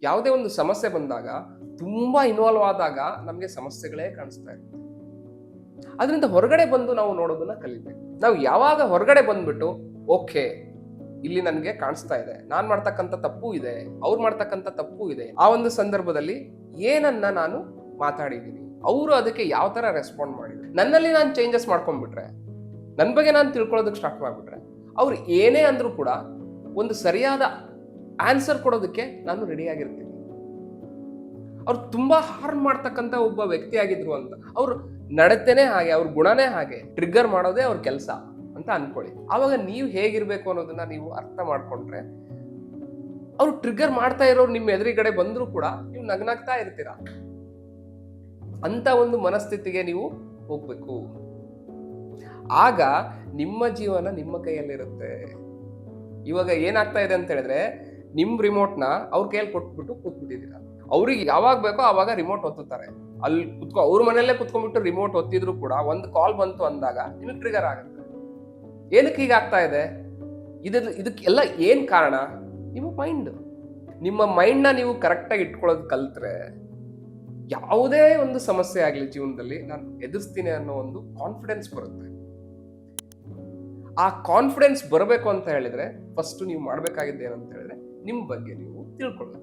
ಯಾವುದೇ ಒಂದು ಸಮಸ್ಯೆ ಬಂದಾಗ ತುಂಬಾ ಇನ್ವಾಲ್ವ್ ಆದಾಗ ನಮಗೆ ಸಮಸ್ಯೆಗಳೇ ಕಾಣಿಸ್ತಾ ಇರುತ್ತೆ. ಅದರಿಂದ ಹೊರಗಡೆ ಬಂದು ನಾವು ನೋಡೋದನ್ನ ಕಲಿಬೇಕು. ನಾವು ಯಾವಾಗ ಹೊರಗಡೆ ಬಂದ್ಬಿಟ್ಟು ಓಕೆ ಇಲ್ಲಿ ನನಗೆ ಕಾಣಿಸ್ತಾ ಇದೆ, ನಾನ್ ಮಾಡ್ತಕ್ಕಂಥ ತಪ್ಪು ಇದೆ, ಅವ್ರು ಮಾಡ್ತಕ್ಕಂಥ ತಪ್ಪು ಇದೆ, ಆ ಒಂದು ಸಂದರ್ಭದಲ್ಲಿ ಏನನ್ನ ನಾನು ಮಾತಾಡಿದ್ದೀನಿ, ಅವರು ಅದಕ್ಕೆ ಯಾವ ತರ ರೆಸ್ಪಾಂಡ್ ಮಾಡಿದ್ರು, ನನ್ನಲ್ಲಿ ನಾನು ಚೇಂಜಸ್ ಮಾಡ್ಕೊಂಡ್ಬಿಟ್ರೆ, ನನ್ನ ಬಗ್ಗೆ ನಾನು ತಿಳ್ಕೊಳ್ಳೋದಕ್ಕೆ ಸ್ಟಾರ್ಟ್ ಮಾಡ್ಬಿಟ್ರೆ, ಅವ್ರು ಏನೇ ಅಂದ್ರೂ ಕೂಡ ಒಂದು ಸರಿಯಾದ ಆನ್ಸರ್ ಕೊಡೋದಕ್ಕೆ ನಾನು ರೆಡಿ ಆಗಿರ್ತೀನಿ. ಅವ್ರು ತುಂಬಾ ಹಾರ್ಮ್ ಮಾಡ್ತಕ್ಕಂಥ ಒಬ್ಬ ವ್ಯಕ್ತಿ ಆಗಿದ್ರು ಅಂತ, ಅವ್ರ ನಡತೆನೇ ಹಾಗೆ, ಅವ್ರ ಗುಣನೇ ಹಾಗೆ, ಟ್ರಿಗ್ಗರ್ ಮಾಡೋದೇ ಅವ್ರ ಕೆಲಸ ಅಂತ ಅನ್ಕೊಳ್ಳಿ. ಆವಾಗ ನೀವು ಹೇಗಿರ್ಬೇಕು ಅನ್ನೋದನ್ನ ನೀವು ಅರ್ಥ ಮಾಡ್ಕೊಂಡ್ರೆ, ಅವ್ರು ಟ್ರಿಗ್ಗರ್ ಮಾಡ್ತಾ ಇರೋರು ನಿಮ್ಮ ಎದುರುಗಡೆ ಬಂದ್ರು ಕೂಡ ನೀವು ನಗ್ನಾಗ್ತಾ ಇರ್ತೀರಾ. ಅಂತ ಒಂದು ಮನಸ್ಥಿತಿಗೆ ನೀವು ಹೋಗ್ಬೇಕು. ಆಗ ನಿಮ್ಮ ಜೀವನ ನಿಮ್ಮ ಕೈಯಲ್ಲಿರುತ್ತೆ. ಇವಾಗ ಏನಾಗ್ತಾ ಇದೆ ಅಂತ ಹೇಳಿದ್ರೆ, ನಿಮ್ ರಿಮೋಟ್ನ ಅವ್ರ ಕೈಯಲ್ಲಿ ಕೊಟ್ಬಿಟ್ಟು ಕೂತ್ಬಿಟ್ಟಿದ್ದೀರಾ. ಅವ್ರಿಗೆ ಯಾವಾಗ ಬೇಕೋ ಆವಾಗ ರಿಮೋಟ್ ಒತ್ತುತ್ತಾರೆ. ಅಲ್ಲಿ ಅವ್ರ ಮನೆಯಲ್ಲೇ ಕುತ್ಕೊಂಡ್ಬಿಟ್ಟು ರಿಮೋಟ್ ಒತ್ತಿದ್ರು ಕೂಡ ಒಂದು ಕಾಲ್ ಬಂತು ಅಂದಾಗ ನಿಮಗೆ ಟ್ರಿಗರ್ ಆಗುತ್ತೆ. ಏನಕ್ಕೆ ಹೀಗಾಗ್ತಾ ಇದೆ? ಇದಕ್ಕೆಲ್ಲ ಏನ್ ಕಾರಣ? ನಿಮ್ಮ ಮೈಂಡ್. ನಿಮ್ಮ ಮೈಂಡ್ನ ನೀವು ಕರೆಕ್ಟಾಗಿ ಇಟ್ಕೊಳ್ಳೋದು ಕಲ್ತ್ರೆ ಯಾವುದೇ ಒಂದು ಸಮಸ್ಯೆ ಆಗಲಿ ಜೀವನದಲ್ಲಿ ನಾನು ಎದುರಿಸ್ತೀನಿ ಅನ್ನೋ ಒಂದು ಕಾನ್ಫಿಡೆನ್ಸ್ ಬರುತ್ತೆ. ಆ ಕಾನ್ಫಿಡೆನ್ಸ್ ಬರಬೇಕು ಅಂತ ಹೇಳಿದ್ರೆ ಫಸ್ಟ್ ನೀವು ಮಾಡಬೇಕಾಗಿದ್ದು ಏನಂತ ಹೇಳಿದ್ರೆ ನಿಮ್ಮ ಬಗ್ಗೆ ನೀವು ತಿಳ್ಕೊಳ್ಳೋದು.